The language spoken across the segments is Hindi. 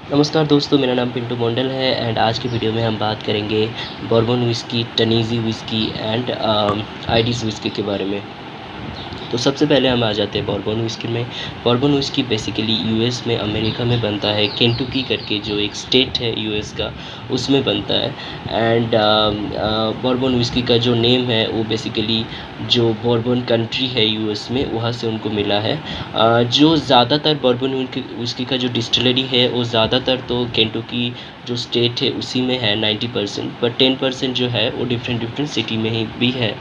नमस्कार दोस्तों, मेरा नाम पिंटू मंडल है एंड आज की वीडियो में हम बात करेंगे bourbon whiskey, Tennessee whiskey and Irish whiskey के बारे में। तो सबसे पहले हम आ जाते हैं बourbon व्हिस्की में। बourbon व्हिस्की बेसिकली यूएस में, अमेरिका में बनता है। केंटुकी करके जो एक स्टेट है यूएस का, उसमें बनता है। एंड बourbon व्हिस्की का जो नेम है वो बेसिकली जो बourbon कंट्री है यूएस में, वहाँ से उनको मिला है। जो ज़्यादातर बourbon व्हिस्की का जो डिस्टिलरी है वो ज़्यादातर तो केंटुकी जो स्टेट है उसी में है 90%, पर 10% जो है वो डिफरेंट सिटी में ही भी है।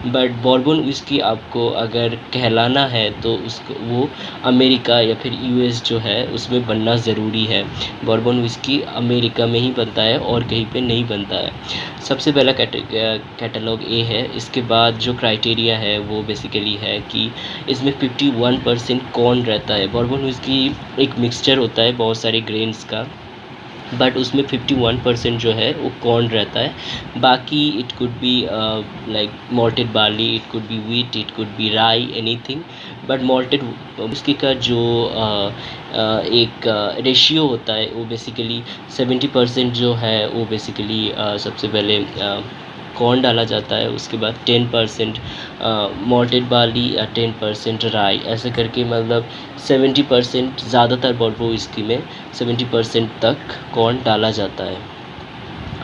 बट बourbon व्हिस्की आपको अगर कहलाना है तो उसको वो अमेरिका या फिर यूएस जो है उसमें बनना ज़रूरी है। बourbon व्हिस्की अमेरिका में ही बनता है और कहीं पे नहीं बनता है। सबसे पहला कैटलॉग ये है। इसके बाद जो क्राइटेरिया है वो बेसिकली है कि इसमें 51% कॉर्न रहता है। बourbon व्हिस्की एक मिक्सचर होता है बहुत सारे ग्रेन्स का, बट उसमें 51% जो है वो कॉर्न रहता है। बाकी it could be like malted barley, it could be wheat, it could be राई, एनीथिंग। बट मॉल्टेड उसकी का जो एक रेशियो होता है वो बेसिकली 70% जो है वो बेसिकली सबसे पहले कॉर्न डाला जाता है। उसके बाद 10% मॉल्टेड बार्ली या 10% राई, ऐसे करके मतलब 70% ज़्यादातर बourbon व्हिस्की में 70% तक कॉर्न डाला जाता है।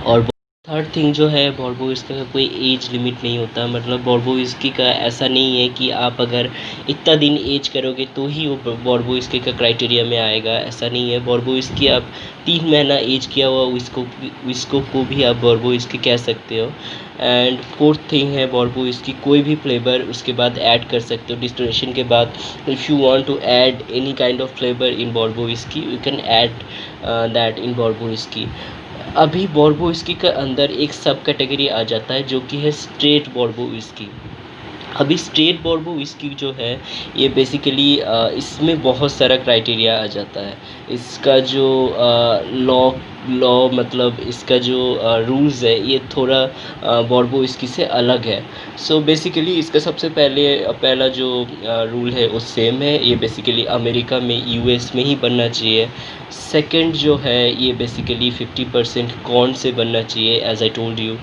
और थर्ड थिंग जो है, बourbon व्हिस्की का कोई एज लिमिट नहीं होता। मतलब बourbon व्हिस्की का ऐसा नहीं है कि आप अगर इतना दिन एज करोगे तो ही वो बourbon व्हिस्की का क्राइटेरिया में आएगा, ऐसा नहीं है। बourbon व्हिस्की आप 3 महीना एज किया हुआ विस्को को भी आप बourbon व्हिस्की कह सकते हो। एंड फोर्थ थिंग है, बourbon व्हिस्की कोई भी फ्लेवर उसके बाद ऐड कर सकते हो डिस्टिलेशन के बाद। If you want to add any kind of flavour in bourbon whiskey, you can add that in bourbon whiskey. अभी बourbon व्हिस्की के अंदर एक सब कैटेगरी आ जाता है जो कि है स्ट्रेट bourbon व्हिस्की। अभी स्ट्रेट bourbon व्हिस्की जो है ये बेसिकली इसमें बहुत सारा क्राइटेरिया आ जाता है। इसका जो लॉ लॉ मतलब इसका जो रूल्स है ये थोड़ा bourbon व्हिस्की से अलग है। सो बेसिकली इसका सबसे पहला जो रूल है वो सेम है। ये बेसिकली अमेरिका में, यूएस में ही बनना चाहिए। सेकंड जो है ये बेसिकली 50% कॉर्न से बनना चाहिए, as I told you.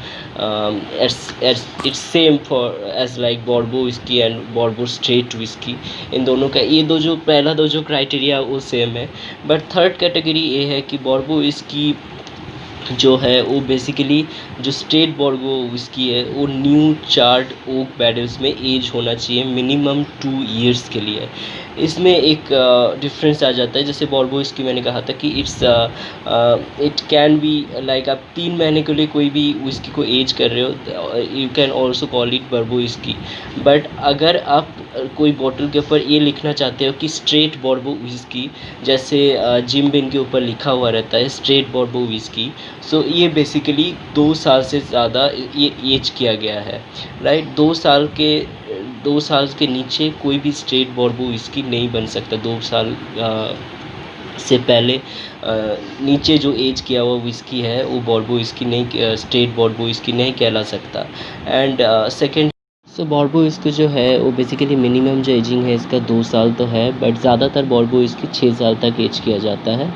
It's same for as like bourbon whiskey and bourbon straight whiskey. इन दोनों का ये पहला दो जो क्राइटेरिया वो सेम है। बट थर्ड कैटेगरी ये है कि bourbon व्हिस्की जो है वो बेसिकली जो स्ट्रेट bourbon व्हिस्की है वो न्यू चार्ड ओक बैरल्स में एज होना चाहिए मिनिमम 2 ईयर्स के लिए। इसमें एक डिफरेंस आ जाता है। जैसे bourbon व्हिस्की मैंने कहा था कि इट कैन बी लाइक आप 3 महीने के लिए कोई भी व्हिस्की को एज कर रहे हो, you can also call it bourbon whisky. But अगर आप कोई बॉटल के ऊपर ये लिखना चाहते हो कि स्ट्रेट bourbon व्हिस्की, जैसे जिम बिन के ऊपर लिखा हुआ रहता है स्ट्रेट bourbon व्हिस्की, सो ये बेसिकली 2 साल से ज़्यादा ये एज किया गया है, राइट। 2 साल के नीचे कोई भी स्ट्रेट bourbon व्हिस्की नहीं बन सकता। 2 साल से पहले नीचे जो एज किया हुआ व्हिस्की है वो bourbon व्हिस्की नहीं, स्ट्रेट bourbon व्हिस्की नहीं कहला सकता। एंड सेकेंड bourbon व्हिस्की जो है वो बेसिकली मिनिमम जो एजिंग है इसका 2 साल तो है, बट ज़्यादातर bourbon व्हिस्की 6 साल तक एज किया जाता है।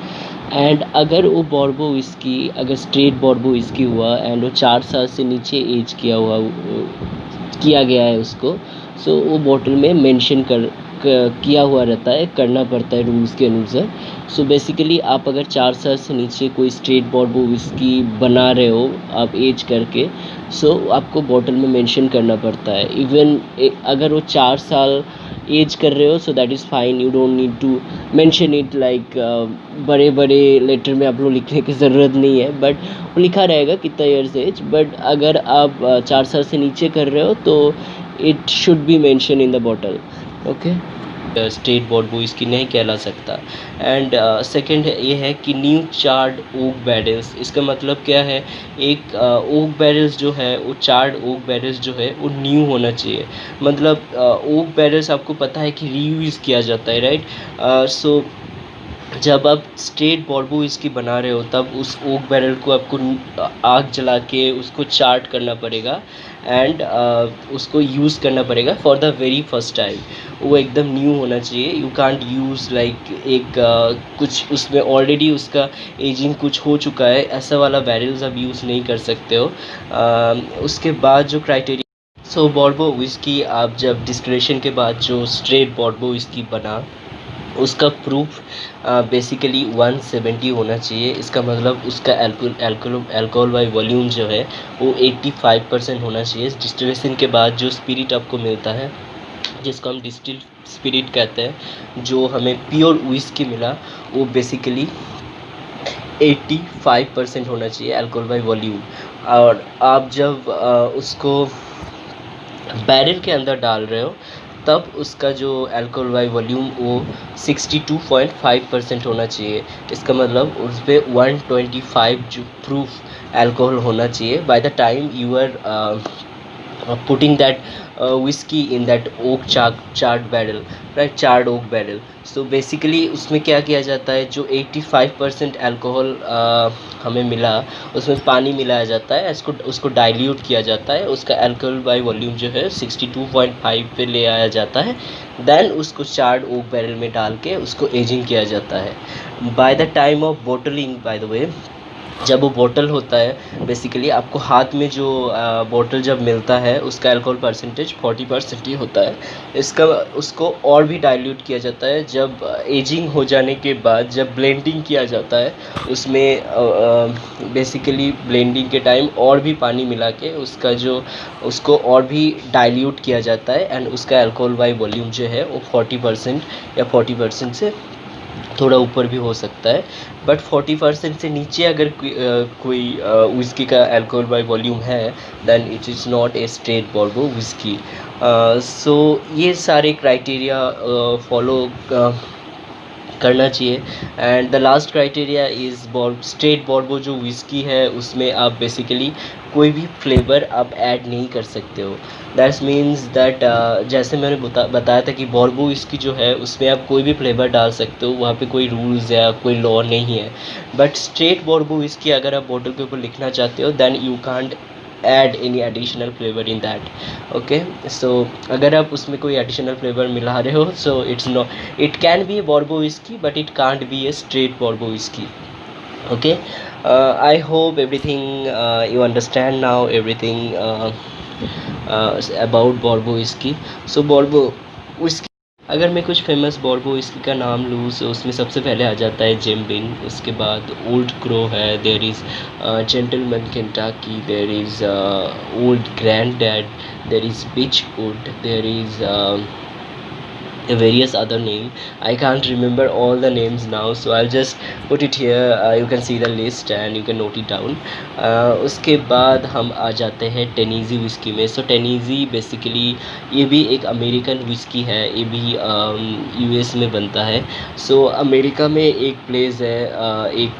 एंड अगर वो bourbon व्हिस्की अगर स्ट्रेट bourbon व्हिस्की हुआ एंड वो 4 साल से नीचे एज किया गया है उसको, सो वो बॉटल में मेंशन किया हुआ रहता है, करना पड़ता है रूल्स के अनुसार। सो बेसिकली आप अगर 4 साल से नीचे कोई स्ट्रेट bourbon व्हिस्की बना रहे हो आप एज करके, सो आपको बॉटल में मेंशन करना पड़ता है। इवन अगर वो 4 साल एज कर रहे हो, so that is fine, you don't need to mention it like बड़े बड़े लेटर में आप लोग लिखने की ज़रूरत नहीं है, बट वो लिखा रहेगा कितना ईयर्स एज। बट अगर आप 4 साल से नीचे कर रहे हो तो it should be mention in the bottle, okay. Straight bourbon whisky नहीं कहला सकता। एंड सेकंड ये है कि न्यू चार्ड ओक बैरल्स। इसका मतलब क्या है, एक ओक बैरल्स जो है वो चार्ड ओक बैरल्स जो है वो न्यू होना चाहिए। मतलब ओक बैरल्स आपको पता है कि रीयूज़ किया जाता है, राइट। सो जब आप स्ट्रेट बॉर्बो व्हिस्की बना रहे हो तब उस ओक बैरल को आपको आग जला के उसको चार्ट करना पड़ेगा एंड उसको यूज़ करना पड़ेगा for the very first time. वो एकदम न्यू होना चाहिए। यू कांट यूज़ लाइक एक कुछ उसमें ऑलरेडी उसका एजिंग कुछ हो चुका है, ऐसा वाला बैरल्स आप यूज़ नहीं कर सकते हो। उसके बाद जो क्राइटेरिया, सो बॉर्बो व्हिस्की आप जब डिस्टिलेशन के बाद जो स्ट्रेट बॉर्बो व्हिस्की बना उसका प्रूफ बेसिकली 170 होना चाहिए। इसका मतलब उसका अल्कोहल बाई वॉल्यूम जो है वो 85% होना चाहिए। डिस्टिलेशन के बाद जो स्पिरिट आपको मिलता है जिसको हम डिस्टिल स्पिरिट कहते हैं, जो हमें प्योर व्हिस्की मिला, वो बेसिकली 85% होना चाहिए अल्कोहल बाई वॉल्यूम। और आप जब उसको बैरल के अंदर डाल रहे हो तब उसका जो अल्कोहल बाई वॉल्यूम वो 62.5% होना चाहिए। इसका मतलब उस पर 125 जो प्रूफ अल्कोहल होना चाहिए by the time you are putting that whiskey in that oak charred barrel, right, charred oak barrel. So basically उसमें क्या किया जाता है, जो 85% अल्कोहल हमें मिला उसमें पानी मिलाया जाता है, उसको डाइल्यूट किया जाता है, उसका अल्कोहल बाई वॉल्यूम जो है 62.5 पे ले आया जाता है। देन उसको चार्ड ओक बैरल में डाल के उसको एजिंग किया जाता है। Bye the time of bottling, by the way, जब वो बॉटल होता है बेसिकली आपको हाथ में जो बॉटल जब मिलता है उसका अल्कोहल परसेंटेज 40% ही होता है। इसका उसको और भी डाइल्यूट किया जाता है जब एजिंग हो जाने के बाद, जब ब्लेंडिंग किया जाता है उसमें बेसिकली ब्लेंडिंग के टाइम और भी पानी मिला के उसको और भी डाइल्यूट किया जाता है एंड उसका अल्कोहल बाई वॉल्यूम जो है वो 40% या 40% से थोड़ा ऊपर भी हो सकता है। बट 40% से नीचे अगर कोई व्हिस्की का अल्कोहल बाई वॉल्यूम है then it is not a straight bourbon whiskey. So ये सारे क्राइटेरिया फॉलो करना चाहिए। And the last criteria is straight bourbon जो व्हिस्की है उसमें आप बेसिकली कोई भी फ्लेवर आप ऐड नहीं कर सकते हो। दैट्स मीन्स दैट जैसे मैंने बताया था कि बॉर्बो व्हिस्की जो है उसमें आप कोई भी फ्लेवर डाल सकते हो, वहाँ पे कोई रूल्स या कोई लॉ नहीं है। बट स्ट्रेट बॉर्बो व्हिस्की अगर आप बॉटल के ऊपर लिखना चाहते हो then you can't add any additional flavour in that. Okay, so अगर आप उसमें कोई एडिशनल फ्लेवर मिला रहे हो so it can be a bourbon whiskey but it can't be a straight bourbon whiskey. Okay, I hope everything you understand now, everything about bourbon whiskey. So bourbon whiskey, अगर मैं कुछ फेमस बॉर्बो व्हिस्की का नाम लूँ तो उसमें सबसे पहले आ जाता है जिम बिम, उसके बाद ओल्ड क्रो है, there is Gentleman Kentucky, there is Old Grand Dad, there is Beechwood, there is various other name. I can't remember all the names now, so I'll just put it here. You can see the list and you can note it down. उसके बाद हम आ जाते हैं टेनीजी व्हिस्की में। सो टेनीजी बेसिकली ये भी एक अमेरिकन व्हिस्की है, ये भी यूएस में बनता है। सो अमेरिका में एक प्लेस है, एक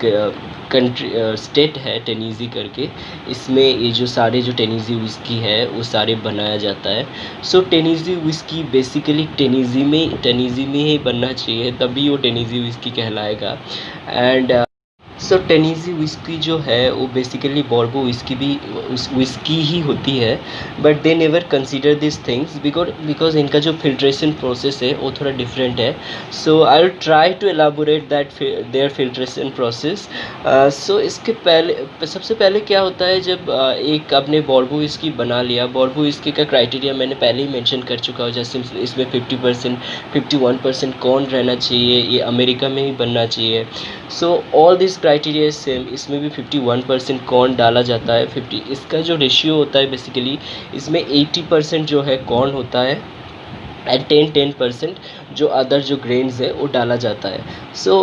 कंट्री स्टेट है टेनीजी करके, इसमें ये जो सारे जो टेनीजी व्हिस्की है वो सारे बनाया जाता है। सो टेनीजी व्हिस्की बेसिकली टेनीजी में ही बनना चाहिए तभी वो टेनीजी व्हिस्की कहलाएगा। एंड सो टेनीजी व्हिस्की जो है वो बेसिकली बॉर्बो व्हिस्की भी व्हिस्की ही होती है, but they never consider this things because इनका जो फिल्ट्रेशन प्रोसेस है वो थोड़ा डिफरेंट है। So I will try to elaborate that their filtration process. So इसके पहले सबसे पहले क्या होता है, जब एक आपने बॉर्बो व्हिस्की बना लिया, बॉर्बो व्हिस्की का क्राइटेरिया मैंने पहले ही मेंशन कर चुका हूँ, जैसे इसमें 50% 51% कॉर्न रहना चाहिए, ये अमेरिका में ही बनना चाहिए। So all this criteria is same, इसमें भी 51% कॉर्न डाला जाता है। 50 इसका जो रेशियो होता है बेसिकली इसमें 80% जो है कॉर्न होता है एंड 10% जो अदर जो ग्रेन्स है वो डाला जाता है। सो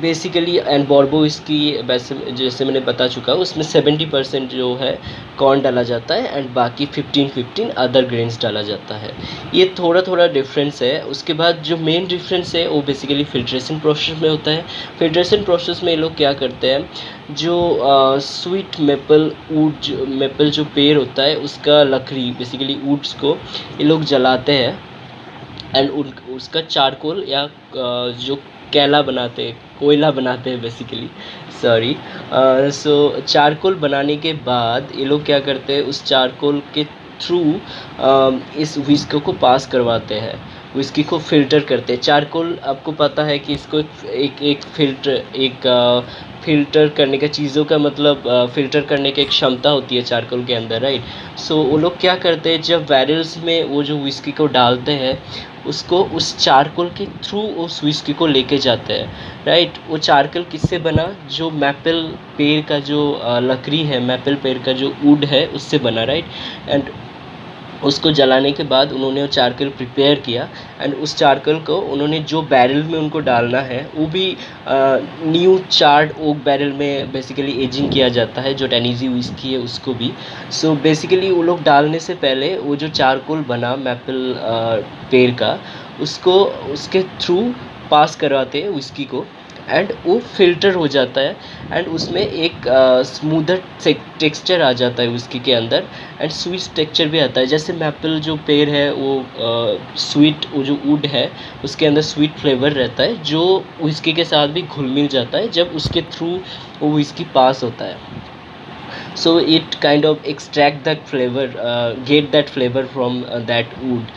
बेसिकली एंड बॉर्बो व्हिस्की वैसे जैसे मैंने बता चुका हूँ उसमें 70% जो है कॉर्न डाला जाता है एंड बाकी 15 अदर ग्रेन्स डाला जाता है। ये थोड़ा डिफरेंस है। उसके बाद जो मेन डिफरेंस है वो बेसिकली फिल्ट्रेशन प्रोसेस में होता है। फिल्ट्रेशन प्रोसेस में ये लोग क्या करते हैं, जो स्वीट मेपल जो पेड़ होता है उसका लकड़ी बेसिकली वुड्स को ये लोग जलाते हैं एंड उसका चारकोल या जो कैला बनाते हैं, कोयला बनाते हैं बेसिकली, सॉरी। सो चारकोल बनाने के बाद ये लोग क्या करते हैं, उस चारकोल के थ्रू इस व्हिस्की को पास करवाते हैं, व्हिस्की को फ़िल्टर करते हैं। चारकोल आपको पता है कि इसको एक फ़िल्टर करने का, चीज़ों का मतलब फ़िल्टर करने की एक क्षमता होती है चारकोल के अंदर, राइट। सो वो लोग क्या करते हैं, जब बैरल्स में वो जो व्हिस्की को डालते हैं, उसको उस चारकोल के थ्रू उस व्हिस्की को लेके जाते हैं, राइट। वो चारकोल किससे बना, जो मैपल पेड़ का जो लकड़ी है, मैपल पेड़ का जो वुड है, उससे बना, राइट। एंड उसको जलाने के बाद उन्होंने वो चारकोल प्रिपेयर किया, एंड उस चारकोल को उन्होंने जो बैरल में उनको डालना है, वो भी न्यू चार्ड ओक बैरल में बेसिकली एजिंग किया जाता है, जो टेनेसी व्हिस्की है उसको भी। सो बेसिकली वो लोग डालने से पहले वो जो चारकोल बना मैपल पेड़ का, उसको उसके थ्रू पास करवाते हैं व्हिस्की को, एंड वो फ़िल्टर हो जाता है, एंड उसमें एक स्मूदर टेक्सचर आ जाता है व्हिस्की के अंदर, एंड स्वीट टेक्सचर भी आता है। जैसे मैपल जो पेड़ है वो स्वीट, वो जो वुड है उसके अंदर स्वीट फ्लेवर रहता है, जो व्हिस्की के साथ भी घुल मिल जाता है जब उसके थ्रू वो व्हिस्की पास होता है। So it kind of extract that flavor, get that flavor from that wood,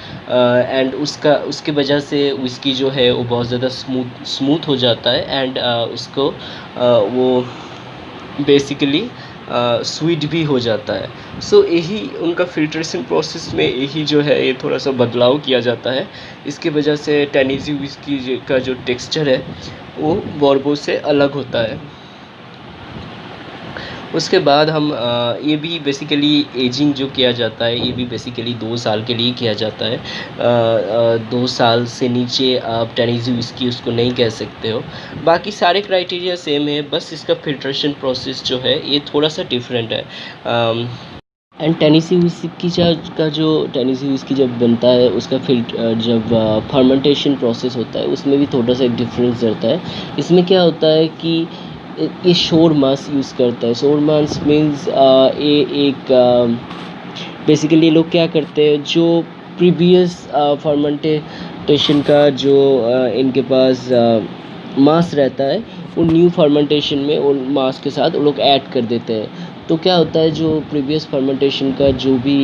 and उसके वजह से विस्की जो है वो बहुत ज़्यादा स्मूथ हो जाता है, एंड उसको वो बेसिकली स्वीट भी हो जाता है। सो यही उनका फिल्ट्रेशन प्रोसेस में यही जो है ये थोड़ा सा बदलाव किया जाता है। इसकी वजह से टेनेसी विस्की का जो टेक्सचर है वो बोर्बो से अलग होता है। उसके बाद हम ये भी बेसिकली एजिंग जो किया जाता है, ये भी बेसिकली 2 साल के लिए किया जाता है। 2 साल से नीचे आप टेनेसी व्हिस्की उसको नहीं कह सकते हो। बाकी सारे क्राइटेरिया सेम है, बस इसका फ़िल्ट्रेशन प्रोसेस जो है ये थोड़ा सा डिफरेंट है। एंड टेनेसी व्हिस्की का जो टेनेसी व्हिस्की जब बनता है, उसका जब फर्मेंटेशन प्रोसेस होता है, उसमें भी थोड़ा सा एक डिफरेंस रहता है। इसमें क्या होता है कि ये शोर मास यूज़ करता है। शोर मास मीन्स ये एक बेसिकली लोग क्या करते हैं, जो प्रीवियस फर्मेंटेशन का जो इनके पास मास रहता है, वो न्यू फर्मेंटेशन में वो मास के साथ वो लोग ऐड कर देते हैं। तो क्या होता है, जो प्रीवियस फर्मेंटेशन का जो भी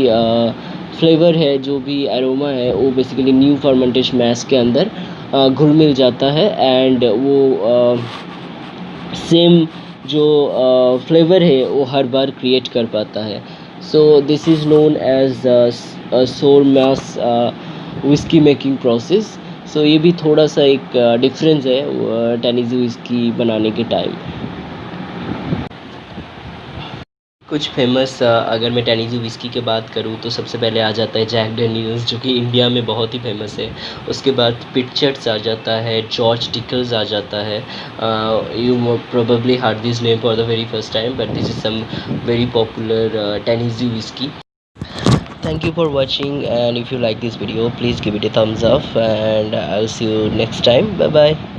फ्लेवर है, जो भी एरोमा है, वो बेसिकली न्यू फर्मेंटेशन मैस के अंदर घुल मिल जाता है, एंड वो सेम जो फ्लेवर है वो हर बार क्रिएट कर पाता है। So this is known as sour mash whiskey making process. सो ये भी थोड़ा सा एक डिफरेंस है टेनेसी विस्की बनाने के टाइम। कुछ फेमस अगर मैं टेनेसी विस्की की बात करूँ तो सबसे पहले आ जाता है जैक डेनियल्स, जो कि इंडिया में बहुत ही फेमस है। उसके बाद पिटचर्ड्स आ जाता है, जॉर्ज डिकल्स आ जाता है। You probably heard this name for the very first time, but this is some very popular Tennessee whiskey. Thank you for watching, and if you like this video, please give it a thumbs up, and I'll see you next time. Bye bye.